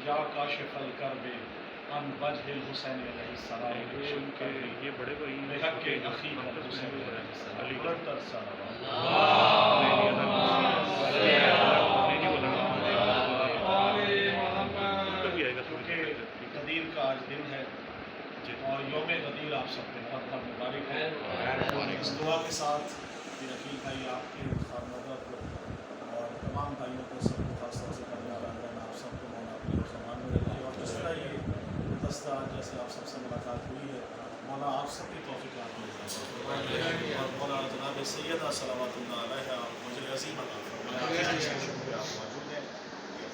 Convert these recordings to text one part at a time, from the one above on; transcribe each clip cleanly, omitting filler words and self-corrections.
یا کاشف الکرب عن وجہ الحسین علیہ السلام کہ یہ بڑے بھائی بحق اخیک الحسین علیہ السلام بلندر صلوات کیونکہ غدیر کا آج دن ہے اور یوم غدیر آپ سب کے بہت بہت مبارک ہے اور اس دعا کے ساتھ کہ عقیل بھائی آپ کے خاندان کو اور تمام بھائیوں کو سب کو خاص طور سے کرنے والا آپ سب کو مولا اپنے زمان میں رکھے اور جس طرح یہ دستہ جیسے آپ سب سے ملاقات ہوئی ہے مولا آپ سب کی توفیقات مل جائے اور مولا جناب سیدہ صلوات اللہ علیہ مجھے عظیم عطا فرمائے آپ موجود ہیں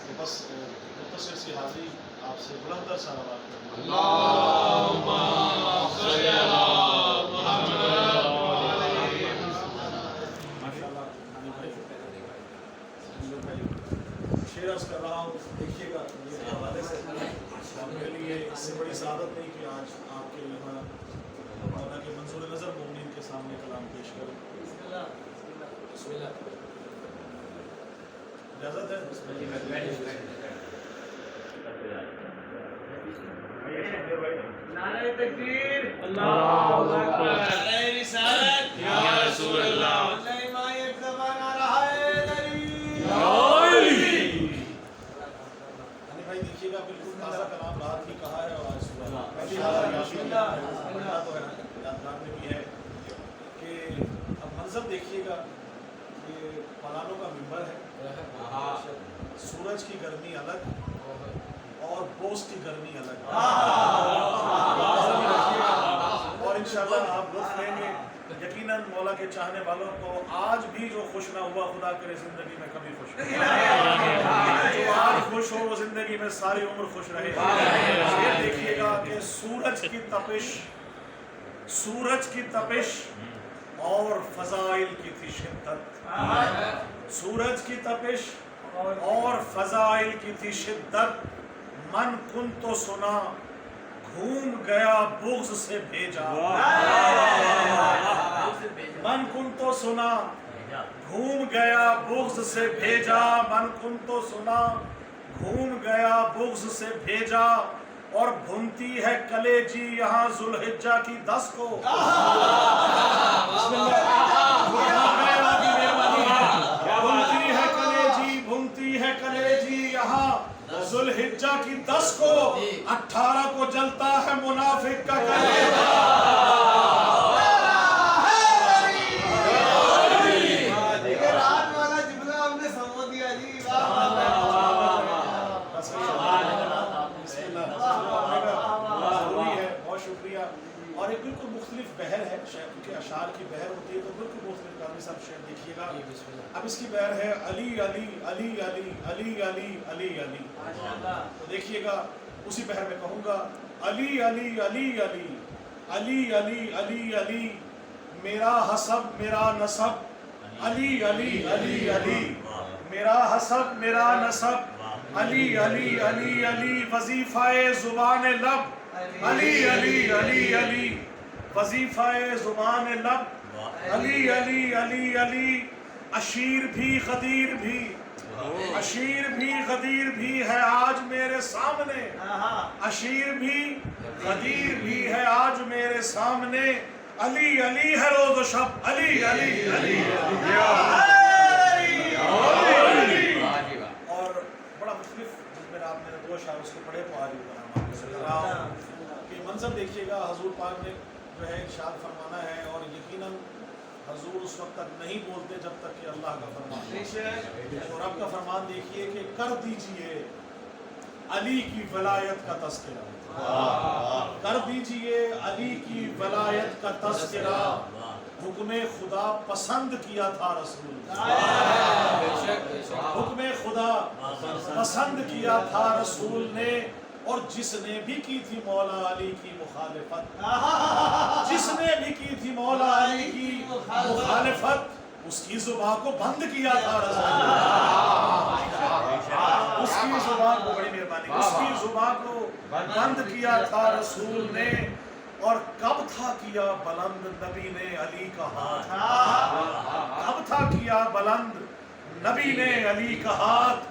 تو بس مختصر سی حاضری آپ سے بلندر صلوات کریں اللہم صلی علی شعر عرض کر رہا ہوں دیکھیے گا میرے حوالے سے میرے لیے اس سے بڑی سعادت نہیں کہ آج آپ کے یہاں مولا کے منظور نظر مومنین کے سامنے کلام پیش کروں اجازت ہے نعرہ تکبیر اللہ اکبر نعرہ رسالت یا رسول اللہ اللہ ماہ زبان رہا ہے بھائی دیکھیے گا بالکل تازہ کلام رات ہی کہا ہے اور آج صبح یادگار میں بھی ہے کہ اب منظر دیکھیے گا کہ پلانوں کا ممبر ہے سورج کی گرمی الگ اور بوس کی گرمی الگ اور انشاءاللہ آپ لطف لیں گے یقیناً مولا کے چاہنے والوں کو آج بھی جو خوش نہ ہوا خدا کرے زندگی میں کبھی خوش ہو جو آج خوش ہو وہ زندگی میں ساری عمر خوش رہے یہ دیکھیے گا کہ سورج کی تپش اور فضائل کی تھی شدت سورج کی تپش اور فضائل کی تھی شدت من کن تو سنا گھوم گیا بغض سے بھیجا من کن تو سنا گھوم گیا بغض سے بھیجا من کن تو سنا گھوم گیا بغض سے بھیجا اور بھنتی ہے کلیجی یہاں ذوالحجہ کی 10 کو بھنتی ہے کلیجی یہاں ذوالحجہ کی 10 کو 18 کو جلتا ہے منافق کا کلیجہ اور ایک بالکل مختلف بہر ہے کیونکہ اشعار کی بہر ہوتی ہے تو بالکل مختلف قاضی صاحب شعر دیکھیے گا اب اس کی بہر ہے علی علی علی علی علی علی علی علی تو دیکھیے گا اسی بہر میں کہوں گا علی علی علی علی علی علی علی علی میرا حسب میرا نسب علی علی علی علی میرا حسب میرا نسب علی علی علی علی وظیفہ زبان لب علی علی علی علی وظیفہ زبان لب علی علی علی علی اشیر بھی غدیر بھی اشیر بھی غدیر بھی ہے آج میرے سامنے اشیر بھی غدیر بھی ہے آج میرے سامنے علی علی ہے روز و شب علی علی علی اور بڑا مختلف جس میں آپ نے دو اشعار اس کو پڑھے تو آج کہ منظر دیکھیے گا حضور پاک نے جو ہے ارشاد فرمانا ہے اور یقیناً حضور اس وقت تک نہیں بولتے جب تک کہ اللہ کا فرمان اور رب کا فرمان دیکھیے کہ کر دیجئے علی کی ولایت کا تذکرہ کر دیجئے علی کی ولایت کا تذکرہ حکم خدا پسند کیا تھا رسول حکم خدا پسند کیا تھا رسول نے اور جس نے بھی کی تھی مولا علی کی مخالفت جس نے بھی کی تھی مولا علی کی مخالفت اس کی زبان کو بند کیا تھا رسول اس کی زبان کو بڑی مہربانی اس کی زبان کو بند کیا تھا رسول نے اور کب تھا کیا بلند نبی نے علی کا ہاتھ کب تھا کیا بلند نبی نے علی کا ہاتھ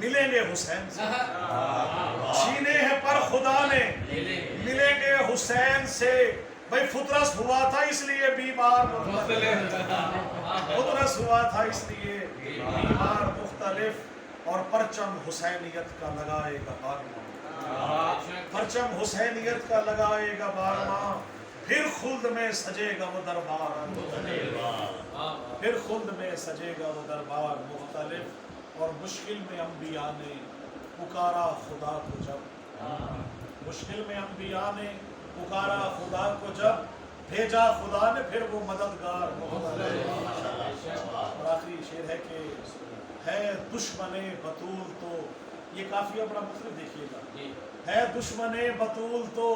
ملیں گے حسین سے، چھینے ہیں پر خدا نے ملیں گے حسین سے. بھائی فطرس ہوا تھا اس لیے بیمار مختلف، فطرس ہوا تھا اس لیے بیمار مختلف، اور پرچم حسینیت کا لگائے گا بارہواں، پرچم حسینیت کا لگائے گا بارہواں، پھر خلد میں سجے گا وہ دربار، پھر خلد میں سجے گا وہ دربار مختلف. اور مشکل میں انبیاء نے پکارا خدا کو جب، مشکل میں انبیاء نے پکارا خدا کو جب، بھیجا خدا نے پھر وہ مددگار مختلف. اور آخری شعر ہے کہ ہے دشمن بطول تو، یہ کافی بڑا مطلب دیکھیے گا، ہے دشمن بطول تو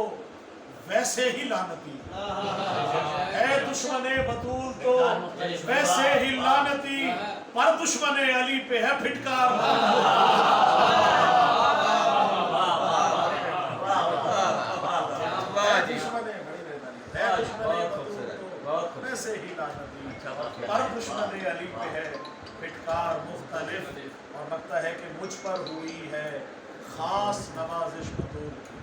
ویسے ہی لعنتی، ہے دشمن بطول تو ویسے ہی لعنتی، پر دشمن علی پہ ہے پھٹکار. ویسے ہی لعنتی، پر دشمن علی پہ ہے پھٹکار مختلف. اور لگتا ہے کہ مجھ پر ہوئی ہے خاص نوازش بطول کی،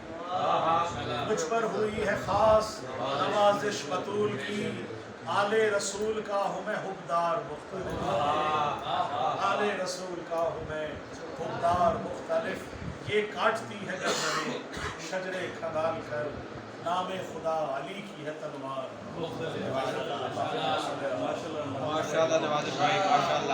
مجھ پر ہوئی ہے خاص نوازش بطول کی. آل رسول کا ہوں میں حقدار مختلف، آل رسول کا ہوں میں حقدار مختلف. یہ کاٹتی ہے گردنیں شجرے کھنگال کر، نام خدا علی کی ہے تلوار. ماشاءاللہ نواز بھائی، ماشاءاللہ.